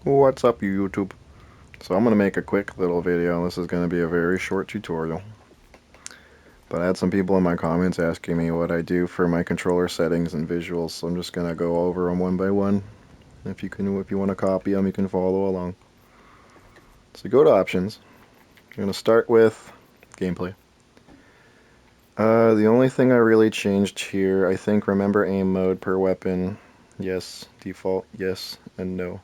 What's up, YouTube? So I'm going to make a quick little video. This is going to be a very short tutorial. But I had some people in my comments asking me what I do for my controller settings and visuals, so I'm just going to go over them one by one. If you want to copy them, you can follow along. So go to options. You're going to start with gameplay. The only thing I really changed here, I think, remember aim mode per weapon. Yes. Default, yes, and no.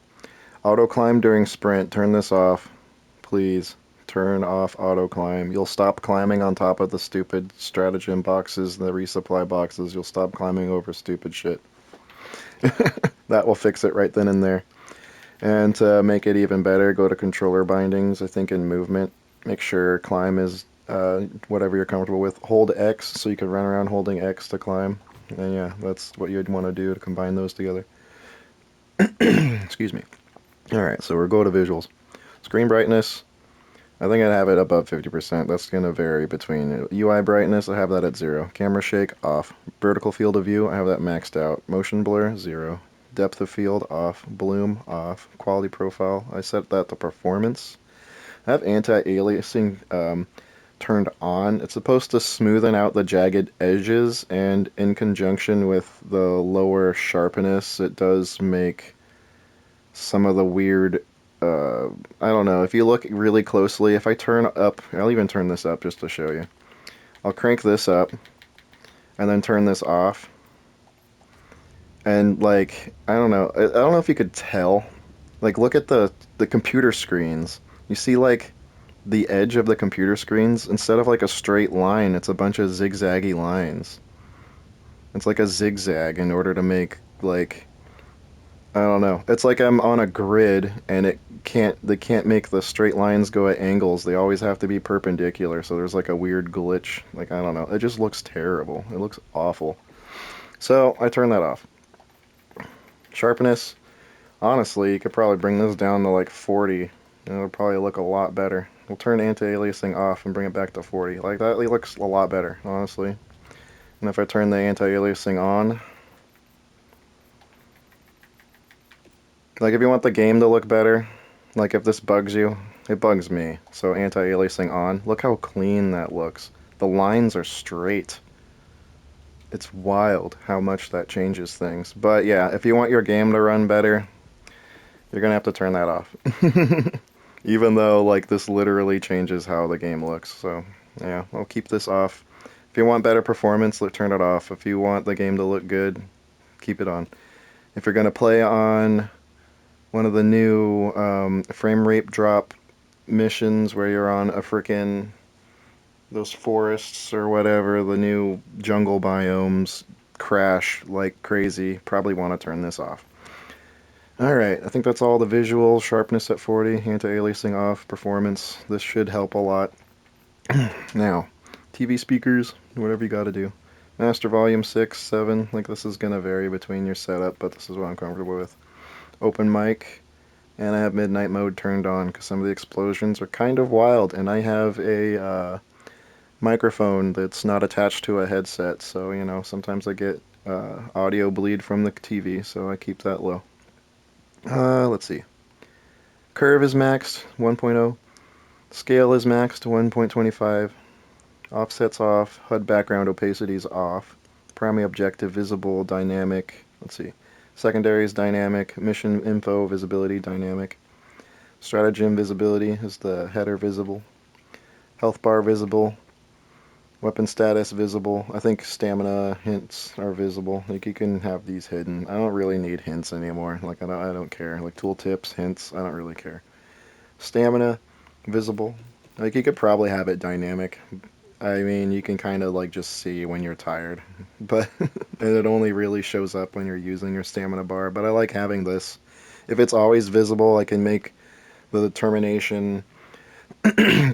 Auto climb during sprint, turn this off. Please turn off auto climb. You'll stop climbing on top of the stupid stratagem boxes, the resupply boxes. You'll stop climbing over stupid shit. That will fix it right then and there. And to make it even better, go to controller bindings. I think in movement, make sure climb is whatever you're comfortable with. Hold X so you can run around holding X to climb. And yeah, that's what you'd want to do to combine those together. Excuse me. Alright, so we'll go to visuals. Screen brightness, I think I'd have it above 50%. That's going to vary between UI brightness, I have that at 0. Camera shake, off. Vertical field of view, I have that maxed out. Motion blur, 0. Depth of field, off. Bloom, off. Quality profile, I set that to performance. I have anti-aliasing turned on. It's supposed to smoothen out the jagged edges, and in conjunction with the lower sharpness, it does make some of the weird I don't know. If you look really closely, if I turn up, I'll even turn this up just to show you. I'll crank this up and then turn this off. And like, I don't know. I don't know if you could tell. Like, look at the computer screens. You see like the edge of the computer screens, instead of like a straight line, it's a bunch of zigzaggy lines. It's like a zigzag in order to make like, I don't know. It's like I'm on a grid and they can't make the straight lines go at angles. They always have to be perpendicular. So there's like a weird glitch. Like, I don't know. It just looks terrible. It looks awful. So I turn that off. Sharpness. Honestly, you could probably bring this down to like 40. It'll probably look a lot better. We'll turn anti-aliasing off and bring it back to 40. Like that, it looks a lot better, honestly. And if I turn the anti-aliasing on, like if you want the game to look better, like if this bugs you, it bugs me. So anti-aliasing on. Look how clean that looks. The lines are straight. It's wild how much that changes things. But yeah, if you want your game to run better, you're gonna have to turn that off. Even though like this literally changes how the game looks. So yeah, I'll keep this off. If you want better performance, turn it off. If you want the game to look good, keep it on. If you're gonna play on one of the new frame rate drop missions where you're on a frickin' those forests or whatever, the new jungle biomes crash like crazy, probably want to turn this off. Alright, I think that's all the visuals, sharpness at 40, anti-aliasing off, performance. This should help a lot. Now, TV speakers, whatever you gotta do. Master volume 6, 7, like this is gonna vary between your setup, but this is what I'm comfortable with. Open mic, and I have midnight mode turned on because some of the explosions are kind of wild, and I have a microphone that's not attached to a headset, so you know sometimes I get audio bleed from the TV, so I keep that low. Let's see. Curve is maxed 1.0. Scale is maxed 1.25. Offsets off. HUD background opacity is off. Primary objective visible dynamic. Let's see. Secondary is dynamic. Mission info visibility dynamic. Stratagem visibility is the header visible. Health bar visible. Weapon status visible. I think stamina hints are visible. Like you can have these hidden. I don't really need hints anymore. Like I don't care. Like tooltips, hints, I don't really care. Stamina visible. Like you could probably have it dynamic. I mean, you can kind of like just see when you're tired, but and it only really shows up when you're using your stamina bar. But I like having this. If it's always visible, I can make the determination.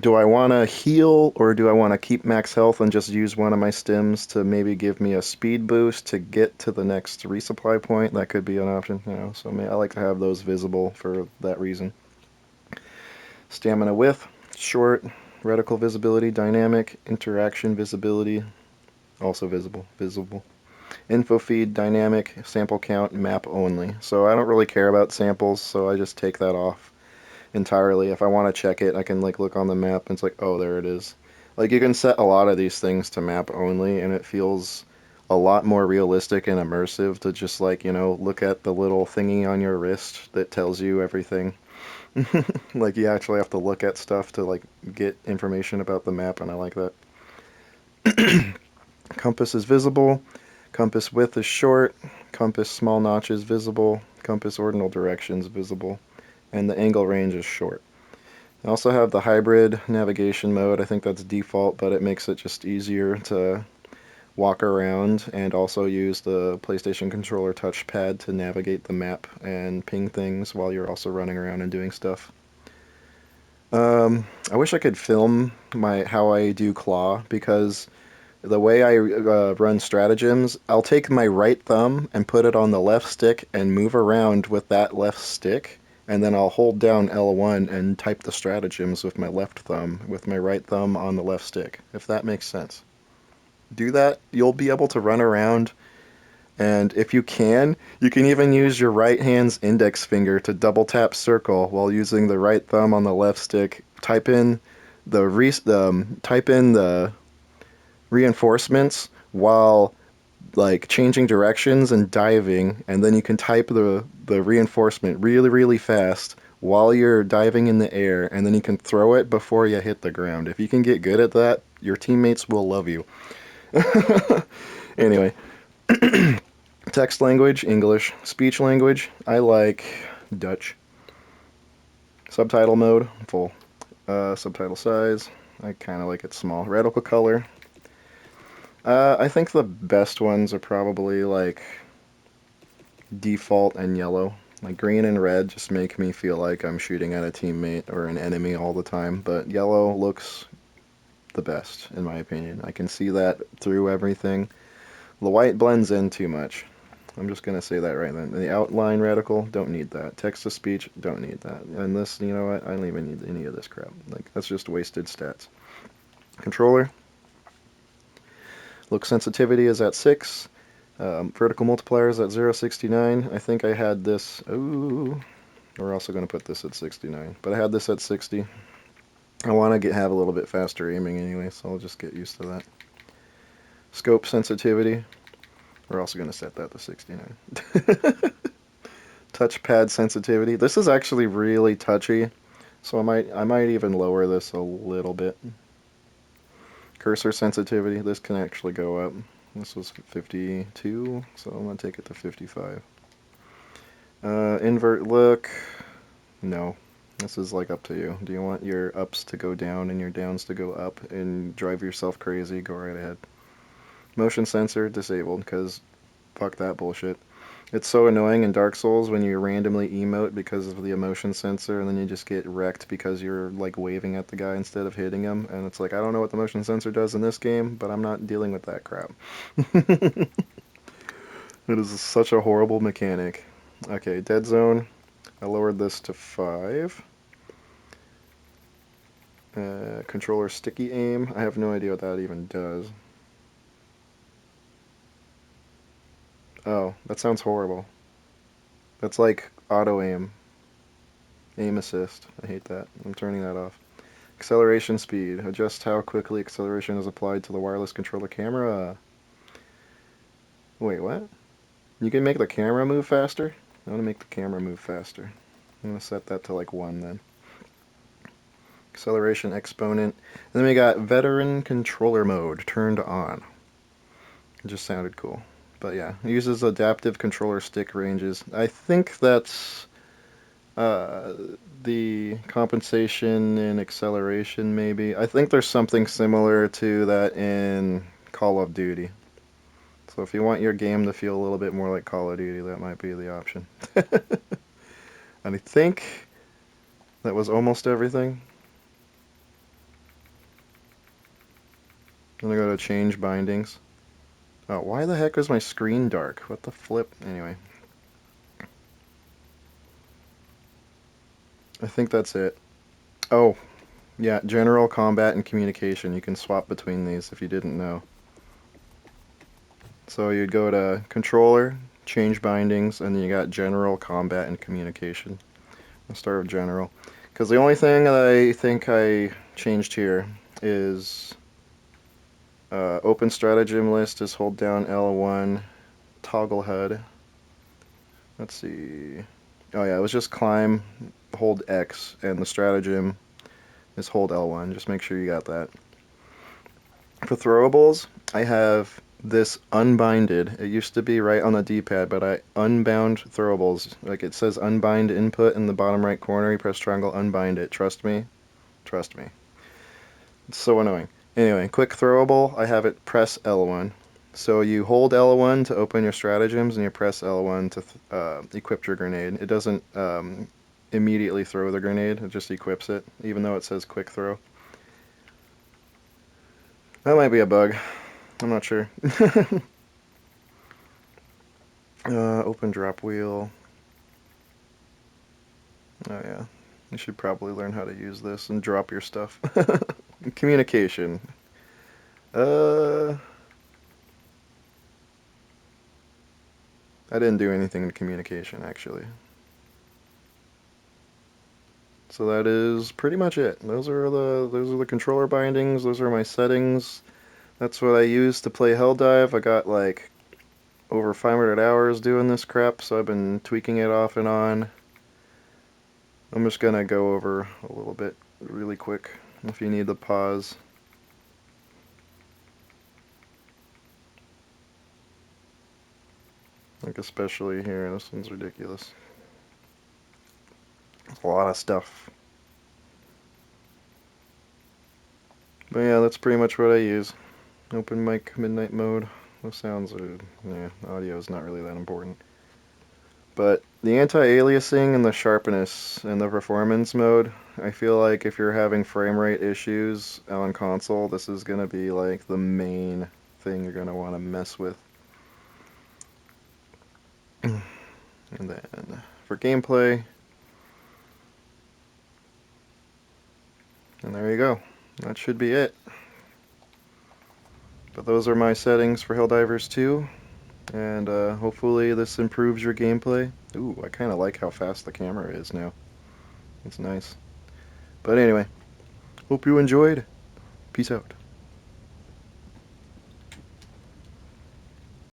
Do I want to heal or do I want to keep max health and just use one of my stims to maybe give me a speed boost to get to the next resupply point? That could be an option, you know. So I like to have those visible for that reason. Stamina width, short, reticle visibility, dynamic, interaction visibility, also visible. Info feed, dynamic, sample count, map only. So I don't really care about samples, so I just take that off entirely. If I want to check it, I can like look on the map and it's like, oh, there it is. Like you can set a lot of these things to map only and it feels a lot more realistic and immersive to just like, look at the little thingy on your wrist that tells you everything. Like you actually have to look at stuff to like get information about the map and I like that. Compass is visible. Compass width is short. Compass small notches visible. Compass ordinal directions visible. And the angle range is short. I also have the hybrid navigation mode. I think that's default, but it makes it just easier to walk around and also use the PlayStation controller touchpad to navigate the map and ping things while you're also running around and doing stuff. I wish I could film how I do claw because the way I run stratagems, I'll take my right thumb and put it on the left stick and move around with that left stick, and then I'll hold down L1 and type the stratagems with my left thumb, with my right thumb on the left stick, if that makes sense. Do that, you'll be able to run around, and if you can even use your right hand's index finger to double tap circle while using the right thumb on the left stick. Type in the reinforcements while like changing directions and diving, and then you can type the reinforcement really really fast while you're diving in the air, and then you can throw it before you hit the ground. If you can get good at that, your teammates will love you. Anyway, text language English, speech language I like Dutch. Subtitle mode full. Subtitle size I kind of like it small. Reticle color I think the best ones are probably like default and yellow. Like green and red just make me feel like I'm shooting at a teammate or an enemy all the time, but yellow looks the best in my opinion. I can see that through everything. The white blends in too much. I'm just gonna say that right then. The outline reticle, don't need that. Text to speech, don't need that. And this, you know what? I don't even need any of this crap. Like that's just wasted stats. Controller, look sensitivity is at 6. Vertical multiplier is at 0.69. I think I had this. Ooh, we're also going to put this at 69, but I had this at 60. I want to have a little bit faster aiming anyway, so I'll just get used to that. Scope sensitivity, we're also going to set that to 69. Touchpad sensitivity. This is actually really touchy, so I might even lower this a little bit. Cursor sensitivity. This can actually go up. This was 52, so I'm going to take it to 55. Invert look. No. This is like up to you. Do you want your ups to go down and your downs to go up and drive yourself crazy? Go right ahead. Motion sensor disabled because fuck that bullshit. It's so annoying in Dark Souls when you randomly emote because of the emotion sensor and then you just get wrecked because you're like waving at the guy instead of hitting him. And it's like, I don't know what the motion sensor does in this game, but I'm not dealing with that crap. It is such a horrible mechanic. Okay, dead zone. I lowered this to 5. Controller sticky aim. I have no idea what that even does. Oh, that sounds horrible. That's like auto aim. Aim assist. I hate that. I'm turning that off. Acceleration speed. Adjust how quickly acceleration is applied to the wireless controller camera. Wait, what? You can make the camera move faster? I want to make the camera move faster. I'm going to set that to like 1 then. Acceleration exponent. And then we got veteran controller mode turned on. It just sounded cool. But yeah, it uses adaptive controller stick ranges. I think that's uh, the compensation and acceleration, maybe. I think there's something similar to that in Call of Duty. So if you want your game to feel a little bit more like Call of Duty, that might be the option. And I think that was almost everything. I'm gonna go to change bindings. Oh, why the heck is my screen dark? What the flip? Anyway. I think that's it. Oh, yeah, general combat and communication. You can swap between these if you didn't know. So you'd go to controller, change bindings, and then you got general, combat, and communication. I'll start with general. Because the only thing that I think I changed here is open stratagem list is hold down L1, toggle HUD. Let's see. Oh yeah, it was just climb, hold X, and the stratagem is hold L1. Just make sure you got that. For throwables, I have this unbinded. It used to be right on the D-pad, but I unbound throwables. Like it says unbind input in the bottom right corner. You press triangle, unbind it. Trust me. Trust me. It's so annoying. Anyway, quick throwable, I have it press L1. So you hold L1 to open your stratagems, and you press L1 to equip your grenade. It doesn't immediately throw the grenade, it just equips it, even though it says quick throw. That might be a bug. I'm not sure. Open drop wheel. Oh yeah. You should probably learn how to use this and drop your stuff. Communication. I didn't do anything in communication actually. So that is pretty much it. Those are the controller bindings, those are my settings. That's what I use to play Helldive. I got like over 500 hours doing this crap, so I've been tweaking it off and on. I'm just gonna go over a little bit really quick if you need the pause. Like especially here, this one's ridiculous. There's a lot of stuff. But yeah, that's pretty much what I use. Open mic, midnight mode. The sounds are, yeah, audio is not really that important. But the anti-aliasing and the sharpness and the performance mode, I feel like if you're having frame rate issues on console, this is going to be like the main thing you're going to want to mess with. And then for gameplay, and there you go. That should be it. But those are my settings for Helldivers 2, and hopefully this improves your gameplay. Ooh, I kind of like how fast the camera is now. It's nice. But anyway, hope you enjoyed. Peace out.